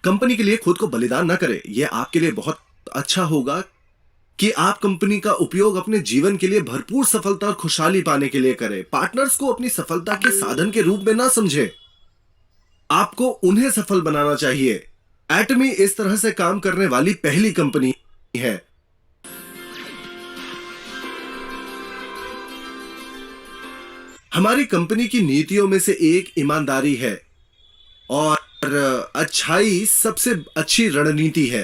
Company के लिए खुद को बलिदान न करें। यह आपके लिए बहुत अच्छा होगा कि आप कंपनी का उपयोग अपने जीवन के लिए भरपूर सफलता और खुशहाली पाने के लिए करें। पार्टनर्स को अपनी सफलता के साधन के रूप में ना समझें, आपको उन्हें सफल बनाना चाहिए। एटमी इस तरह से काम करने वाली पहली कंपनी है। हमारी कंपनी की नीतियों में से एक ईमानदारी है और अच्छाई सबसे अच्छी रणनीति है।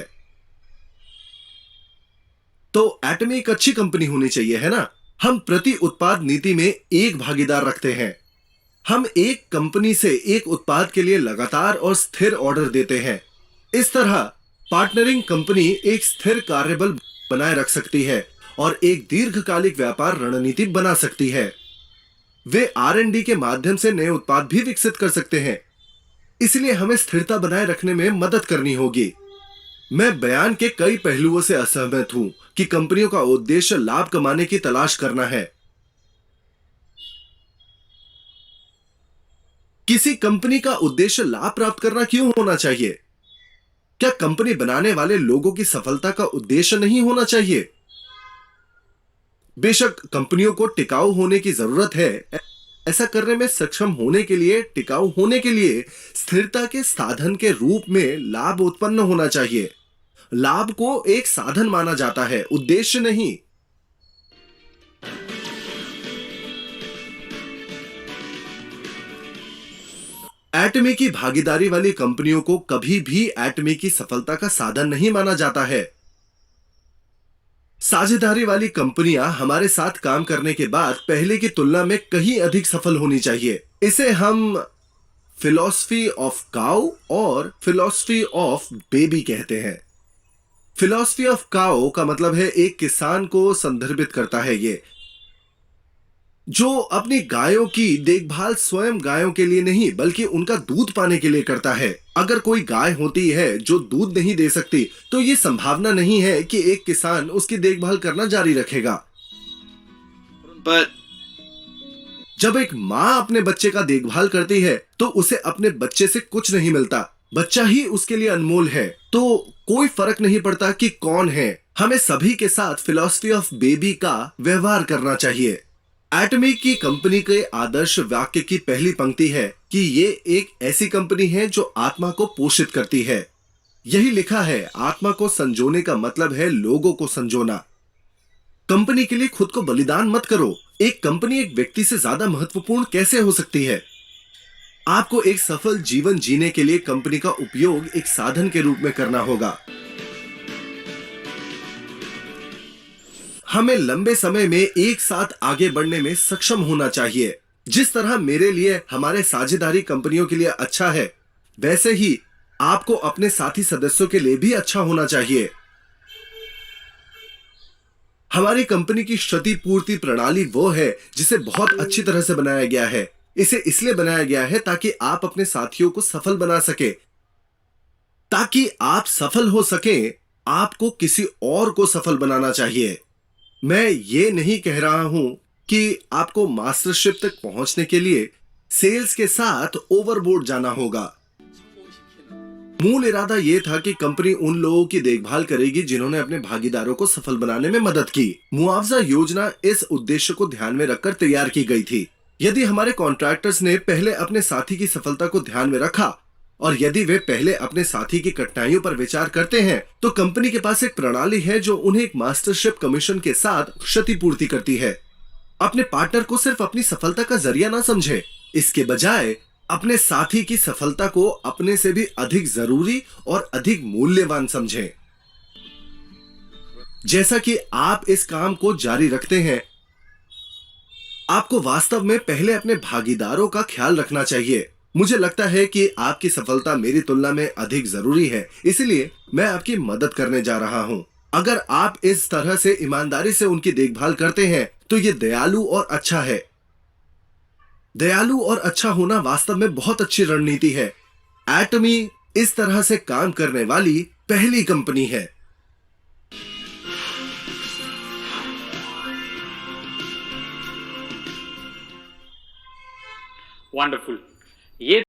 तो एटमी एक अच्छी कंपनी होनी चाहिए, है ना? हम प्रति उत्पाद नीति में एक भागीदार रखते हैं। हम एक कंपनी से एक उत्पाद के लिए लगातार और स्थिर ऑर्डर देते हैं। इस तरह पार्टनरिंग कंपनी एक स्थिर कार्यबल बनाए रख सकती है और एक दीर्घकालिक व्यापार रणनीति बना सकती है। वे R&D के माध्यम से नए उत्पाद भी विकसित कर सकते हैं, इसलिए हमें स्थिरता बनाए रखने में मदद करनी होगी। मैं बयान के कई पहलुओं से असहमत हूं कि कंपनियों का उद्देश्य लाभ कमाने की तलाश करना है। किसी कंपनी का उद्देश्य लाभ प्राप्त करना क्यों होना चाहिए? क्या कंपनी बनाने वाले लोगों की सफलता का उद्देश्य नहीं होना चाहिए? बेशक कंपनियों को टिकाऊ होने की जरूरत है। ऐसा करने में सक्षम होने के लिए, टिकाऊ होने के लिए स्थिरता के साधन के रूप में लाभ उत्पन्न होना चाहिए। लाभ को एक साधन माना जाता है, उद्देश्य नहीं। एटमी की भागीदारी वाली कंपनियों को कभी भी एटमी की सफलता का साधन नहीं माना जाता है। साझेदारी वाली कंपनियां हमारे साथ काम करने के बाद पहले की तुलना में कहीं अधिक सफल होनी चाहिए। इसे हम फिलॉसफी ऑफ काउ और फिलॉसफी ऑफ बेबी कहते हैं। फिलॉसफी ऑफ काउ का मतलब है एक किसान को संदर्भित करता है, ये जो अपनी गायों की देखभाल स्वयं गायों के लिए नहीं बल्कि उनका दूध पाने के लिए करता है। अगर कोई गाय होती है जो दूध नहीं दे सकती, तो ये संभावना नहीं है कि एक किसान उसकी देखभाल करना जारी रखेगा। पर जब एक माँ अपने बच्चे का देखभाल करती है तो उसे अपने बच्चे से कुछ नहीं मिलता, बच्चा ही उसके लिए अनमोल है। तो कोई फर्क नहीं पड़ता कि कौन है, हमें सभी के साथ फिलॉसफी ऑफ बेबी का व्यवहार करना चाहिए। एटमी की कंपनी के आदर्श वाक्य की पहली पंक्ति है कि ये एक ऐसी कंपनी है जो आत्मा को पोषित करती है। यही लिखा है, आत्मा को संजोने का मतलब है लोगों को संजोना। कंपनी के लिए खुद को बलिदान मत करो। एक कंपनी एक व्यक्ति से ज्यादा महत्वपूर्ण कैसे हो सकती है? आपको एक सफल जीवन जीने के लिए कंपनी का उपयोग एक साधन के रूप में करना होगा। हमें लंबे समय में एक साथ आगे बढ़ने में सक्षम होना चाहिए। जिस तरह मेरे लिए हमारे साझेदारी कंपनियों के लिए अच्छा है, वैसे ही आपको अपने साथी सदस्यों के लिए भी अच्छा होना चाहिए। हमारी कंपनी की क्षतिपूर्ति प्रणाली वो है जिसे बहुत अच्छी तरह से बनाया गया है। इसे इसलिए बनाया गया है ताकि आप अपने साथियों को सफल बना सके। ताकि आप सफल हो सके, आपको किसी और को सफल बनाना चाहिए। मैं ये नहीं कह रहा हूं कि आपको मास्टरशिप तक पहुंचने के लिए सेल्स के साथ ओवरबोर्ड जाना होगा। मूल इरादा यह था कि कंपनी उन लोगों की देखभाल करेगी जिन्होंने अपने भागीदारों को सफल बनाने में मदद की। मुआवजा योजना इस उद्देश्य को ध्यान में रखकर तैयार की गई थी। यदि हमारे कॉन्ट्रैक्टर्स ने पहले अपने साथी की सफलता को ध्यान में रखा और यदि वे पहले अपने साथी की कठिनाइयों पर विचार करते हैं, तो कंपनी के पास एक प्रणाली है जो उन्हें एक मास्टरशिप कमीशन के साथ क्षतिपूर्ति करती है। अपने पार्टनर को सिर्फ अपनी सफलता का जरिया ना समझे, इसके बजाय अपने साथी की सफलता को अपने से भी अधिक जरूरी और अधिक मूल्यवान समझें। जैसा कि आप इस काम को जारी रखते हैं, आपको वास्तव में पहले अपने भागीदारों का ख्याल रखना चाहिए। मुझे लगता है कि आपकी सफलता मेरी तुलना में अधिक जरूरी है, इसलिए मैं आपकी मदद करने जा रहा हूं। अगर आप इस तरह से ईमानदारी से उनकी देखभाल करते हैं तो ये दयालु और अच्छा है। दयालु और अच्छा होना वास्तव में बहुत अच्छी रणनीति है। एटमी इस तरह से काम करने वाली पहली कंपनी है। वंडरफुल। ये